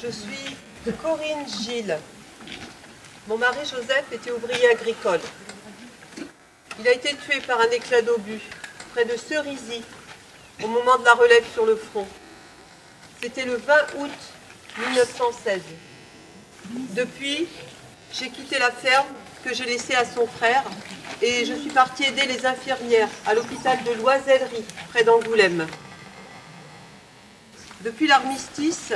Je suis Corinne Gilles. Mon mari Joseph était ouvrier agricole. Il a été tué par un éclat d'obus près de Cerisy au moment de la relève sur le front. C'était le 20 août 1916. Depuis, j'ai quitté la ferme que j'ai laissée à son frère et je suis partie aider les infirmières à l'hôpital de Loisellerie, près d'Angoulême. Depuis l'armistice,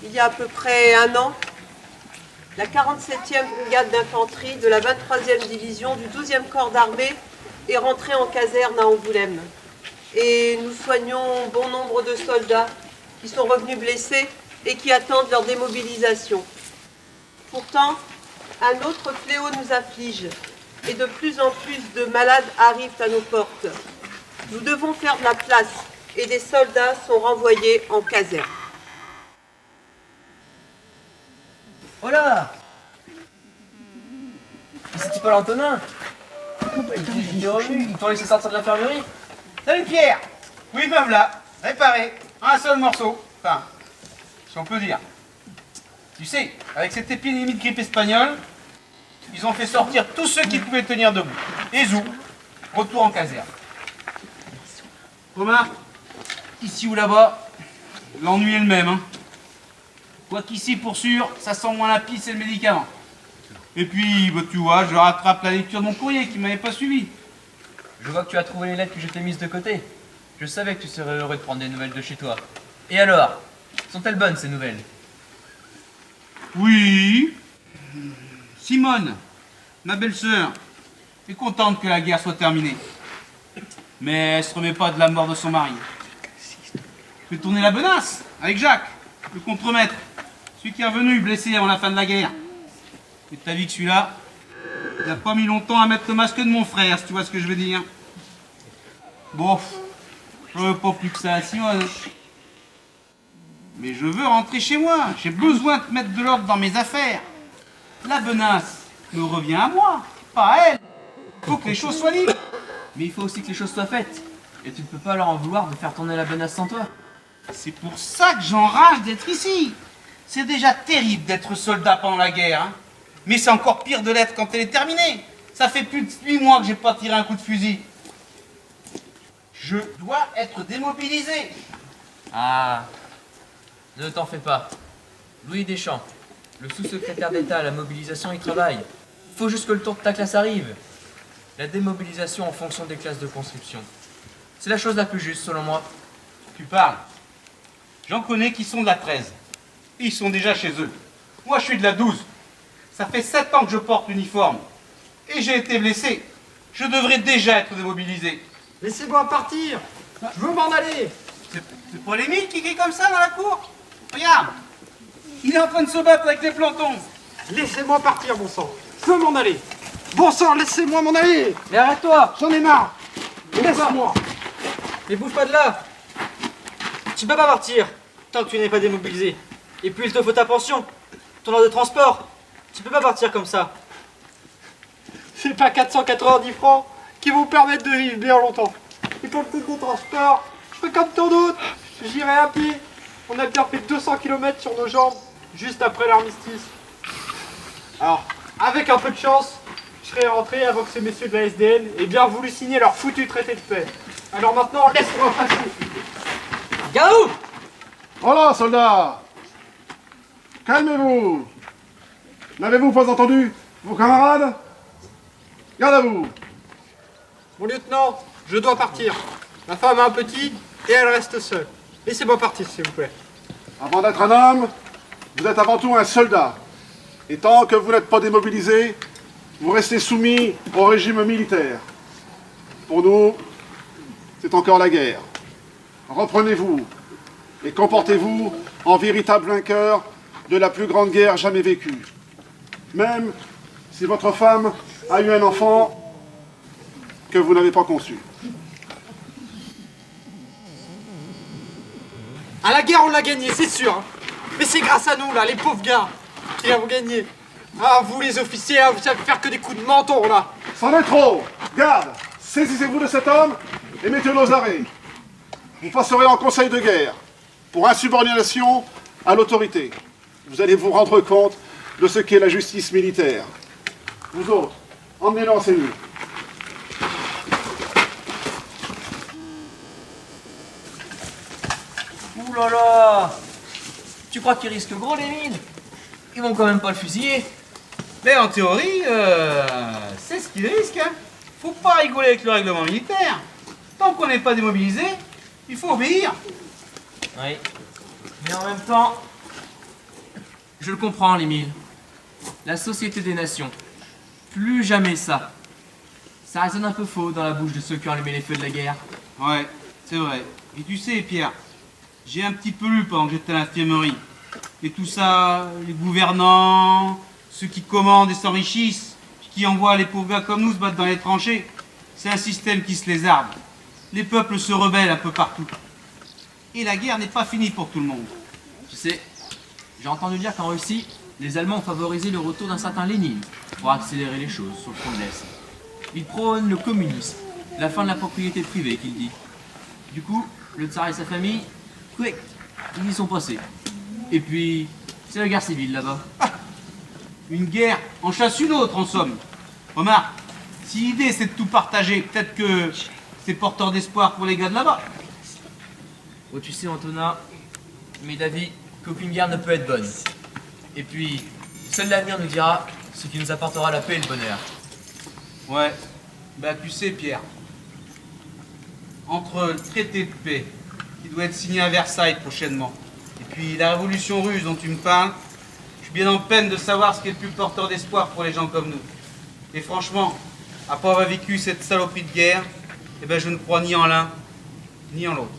il y a à peu près un an, la 47e brigade d'infanterie de la 23e division du 12e corps d'armée est rentrée en caserne à Angoulême. Et nous soignons bon nombre de soldats qui sont revenus blessés et qui attendent leur démobilisation. Pourtant, un autre fléau nous afflige et de plus en plus de malades arrivent à nos portes. Nous devons faire de la place et des soldats sont renvoyés en caserne. Oh là! Mais c'était pas l'Antonin? Ils t'ont laissé sortir de l'infirmerie? Salut Pierre! Oui, me voilà, réparé, un seul morceau. Enfin, si on peut dire. Tu sais, avec cette épidémie de grippe espagnole, ils ont fait sortir tous ceux qui pouvaient tenir debout. Et zou, retour en caserne. Remarque, ici ou là-bas, l'ennui est le même. Hein. Quoiqu'ici, pour sûr, ça sent moins la pisse et le médicament. Et puis, bah, tu vois, je rattrape la lecture de mon courrier qui m'avait pas suivi. Je vois que tu as trouvé les lettres que je t'ai mises de côté. Je savais que tu serais heureux de prendre des nouvelles de chez toi. Et alors? Sont-elles bonnes, ces nouvelles? Oui. Simone, ma belle-sœur, est contente que la guerre soit terminée. Mais elle se remet pas de la mort de son mari. Je vais tourner la benace avec Jacques, le contremaître, celui qui est revenu blessé avant la fin de la guerre. Et t'as vu que celui-là, il n'a pas mis longtemps à mettre le masque de mon frère, si tu vois ce que je veux dire. Bon, je veux pas plus que ça à Simone. Mais je veux rentrer chez moi. J'ai besoin de mettre de l'ordre dans mes affaires. La benace me revient à moi, pas à elle. Il faut que les choses soient libres. Mais il faut aussi que les choses soient faites. Et tu ne peux pas leur en vouloir de faire tourner la benace sans toi. C'est pour ça que j'enrage d'être ici. C'est déjà terrible d'être soldat pendant la guerre. Hein. Mais c'est encore pire de l'être quand elle est terminée. Ça fait plus de 8 mois que j'ai pas tiré un coup de fusil. Je dois être démobilisé. Ah, ne t'en fais pas. Louis Deschamps, le sous-secrétaire d'État à la mobilisation, y travaille. Il faut juste que le tour de ta classe arrive. La démobilisation en fonction des classes de conscription. C'est la chose la plus juste, selon moi. Tu parles. J'en connais qui sont de la 13. Ils sont déjà chez eux. Moi, je suis de la 12. Ça fait 7 ans que je porte l'uniforme. Et j'ai été blessé. Je devrais déjà être démobilisé. Laissez-moi partir. Je veux m'en aller. C'est pas l'Émile qui crie comme ça dans la cour? Regarde. Il est en train de se battre avec les plantons. Laissez-moi partir, bon sang. Je veux m'en aller. Bon sang, laissez-moi m'en aller. Mais arrête-toi! J'en ai marre. Laisse-moi. Mais bouge pas de là! Tu peux pas partir tant que tu n'es pas démobilisé. Et puis il te faut ta pension, ton ordre de transport. Tu peux pas partir comme ça. C'est pas 490 francs qui vous permettent de vivre bien longtemps. Et pour le truc de transport, je fais comme tant d'autres. J'irai à pied. On a bien fait 200 km sur nos jambes juste après l'armistice. Alors, avec un peu de chance, je serai rentré avant que ces messieurs de la SDN aient bien voulu signer leur foutu traité de paix. Alors maintenant, laisse-moi passer. Garou! Voilà, soldats! Calmez-vous! N'avez-vous pas entendu vos camarades? Garde à vous! Mon lieutenant, je dois partir. Ma femme a un petit et elle reste seule. Laissez-moi partir, s'il vous plaît. Avant d'être un homme, vous êtes avant tout un soldat. Et tant que vous n'êtes pas démobilisé, vous restez soumis au régime militaire. Pour nous, c'est encore la guerre. Reprenez-vous et comportez-vous en véritable vainqueur de la plus grande guerre jamais vécue. Même si votre femme a eu un enfant que vous n'avez pas conçu. À la guerre, on l'a gagné, c'est sûr. Hein. Mais c'est grâce à nous, là, les pauvres gars, qui l'avons gagné. Ah, vous, les officiers, là, vous savez faire que des coups de menton, là. C'en est trop! Garde! Saisissez-vous de cet homme et mettez-le aux arrêts. Vous passerez en conseil de guerre pour insubordination à l'autorité. vous allez vous rendre compte de ce qu'est la justice militaire. Vous autres, emmenez-le en cellule. Ouh là là! Tu crois qu'ils risquent gros les mines? Ils vont quand même pas le fusiller. Mais en théorie, c'est ce qu'ils risquent. Hein. Faut pas rigoler avec le règlement militaire. Tant qu'on n'est pas démobilisé, il faut obéir. Oui. Mais en même temps, je le comprends, l'Émile. La société des nations. Plus jamais ça. Ça résonne un peu faux dans la bouche de ceux qui ont allumé les feux de la guerre. Ouais, c'est vrai. Et tu sais, Pierre, j'ai un petit peu lu pendant que j'étais à l'infirmerie. Et tout ça, les gouvernants, ceux qui commandent et s'enrichissent, puis qui envoient les pauvres gars comme nous se battre dans les tranchées, c'est un système qui se lézarde. Les peuples se rebellent un peu partout. Et la guerre n'est pas finie pour tout le monde. Tu sais, j'ai entendu dire qu'en Russie, les Allemands ont favorisé le retour d'un certain Lénine pour accélérer les choses sur le front de l'Est. Ils prônent le communisme, la fin de la propriété privée, qu'il dit. Du coup, le tsar et sa famille, quick, ils y sont passés. Et puis, c'est la guerre civile là-bas. Une guerre en chasse une autre, en somme. Remarque, si l'idée c'est de tout partager, peut-être que c'est porteur d'espoir pour les gars de là-bas. Oh, tu sais, Antonin, mais d'avis qu'aucune guerre ne peut être bonne. Et puis, seul l'avenir nous dira ce qui nous apportera la paix et le bonheur. Ouais, bah tu sais, Pierre, entre le traité de paix, qui doit être signé à Versailles prochainement, et puis la révolution russe dont tu me parles, je suis bien en peine de savoir ce qui est le plus porteur d'espoir pour les gens comme nous. Et franchement, après avoir vécu cette saloperie de guerre, eh ben je ne crois ni en l'un, ni en l'autre.